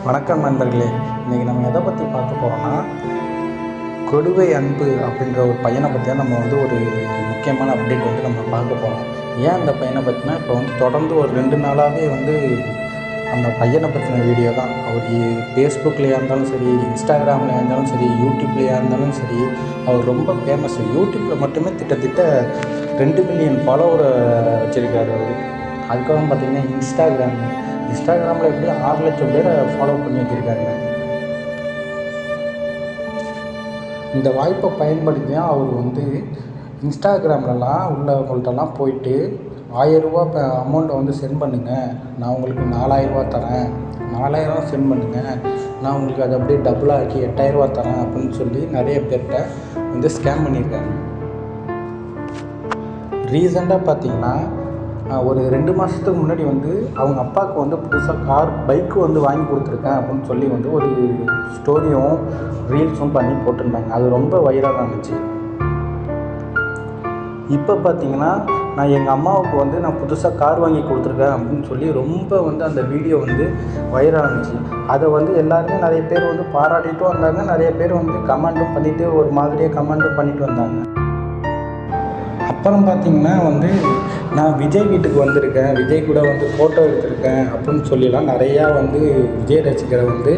வணக்கம் நண்பர்களே. இன்றைக்கி நம்ம எதை பற்றி பார்க்க போகிறோன்னா, கொடுவை அன்பு அப்படின்ற ஒரு பையனை பற்றி தான் நம்ம ஒரு முக்கியமான அப்டேட் நம்ம பார்க்க போகிறோம். ஏன் அந்த பையனை பற்றினா, இப்போ தொடர்ந்து ஒரு 2 நாளாகவே அந்த பையனை பற்றின வீடியோ தான். அவர் ஃபேஸ்புக்லேயா இருந்தாலும் சரி, இன்ஸ்டாகிராம்லேயா இருந்தாலும் சரி, யூடியூப்லேயா இருந்தாலும் சரி, அவர் ரொம்ப ஃபேமஸ். யூடியூப்பில் மட்டுமே கிட்டத்தட்ட 2 மில்லியன் ஃபாலோவரை வச்சுருக்காரு அவர். அதுக்கப்புறம் பார்த்திங்கன்னா இன்ஸ்டாகிராமில் எப்படியும் 6 லட்சம் பேரை ஃபாலோ பண்ணி வச்சுருக்காங்க. இந்த வாய்ப்பை பயன்படுத்தி தான் அவர் இன்ஸ்டாகிராம்லலாம் உள்ளவங்கள்ட்டலாம் போயிட்டு 1000 ரூபா அமௌண்ட்டை சென்ட் பண்ணுங்கள், நான் உங்களுக்கு 4000 ரூபா தரேன், 4000 சென்ட் பண்ணுங்கள், நான் உங்களுக்கு அதை அப்படியே டபுளாக ஆக்கி 8000 ரூபா தரேன் அப்படின்னு சொல்லி நிறைய பேர்கிட்ட ஸ்கேம் பண்ணியிருக்காங்க. ரீசெண்டாக பார்த்திங்கன்னா ஒரு 2 மாதத்துக்கு முன்னாடி அவங்க அப்பாவுக்கு புதுசாக பைக்கு வாங்கி கொடுத்துருக்கேன் அப்படின்னு சொல்லி ஒரு ஸ்டோரியும் ரீல்ஸும் பண்ணி போட்டிருந்தாங்க. அது ரொம்ப வைரலாக இருந்துச்சு. இப்போ பார்த்திங்கன்னா நான் எங்கள் அம்மாவுக்கு நான் புதுசாக கார் வாங்கி கொடுத்துருக்கேன் அப்படின்னு சொல்லி ரொம்ப அந்த வீடியோ வைரலாக இருந்துச்சு. அதை எல்லாருமே நிறைய பேர் பாராட்டிட்டும் வந்தாங்க. நிறைய பேர் கமெண்ட்டும் பண்ணிவிட்டு ஒரு மாதிரியாக கமெண்ட்டும் பண்ணிட்டு வந்தாங்க. அப்புறம் பார்த்திங்கன்னா நான் விஜய் வீட்டுக்கு வந்திருக்கேன், விஜய் கூட ஃபோட்டோ எடுத்திருக்கேன் அப்படின்னு சொல்லிலாம் நிறையா விஜய் ரசிகரை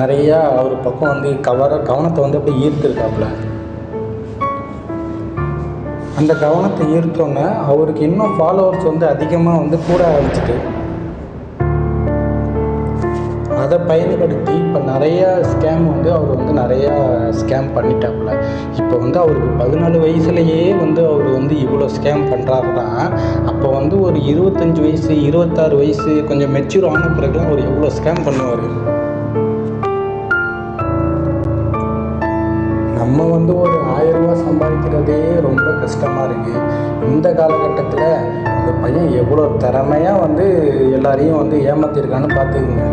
நிறையா அவர் பக்கம் கவனத்தை அப்படியே ஈர்த்திருக்காப்புல. அந்த கவனத்தை ஈர்த்தோன்னே அவருக்கு இன்னும் ஃபாலோவர்ஸ் அதிகமாக கூட ஆரம்பிச்சிட்டு, அதை பயன்படுத்தி இப்போ நிறையா ஸ்கேம் அவர் நிறையா ஸ்கேம் பண்ணிட்டாப்புல. இப்போ அவருக்கு 14 வயசுலேயே அவர் இவ்வளோ ஸ்கேம் பண்ணுறாருன்னா, அப்போ ஒரு 25 வயசு 26 வயசு கொஞ்சம் மெச்சூர் ஆன பிறகுலாம் அவர் எவ்வளோ ஸ்கேம் பண்ணுவார். நம்ம ஒரு 1000 ரூபா சம்பாதிக்கிறதே ரொம்ப கஷ்டமாக இருக்குது. இந்த காலகட்டத்தில் இந்த பையன் எவ்வளோ திறமையாக எல்லாரையும் ஏமாற்றிருக்கான்னு பார்த்துக்குங்க.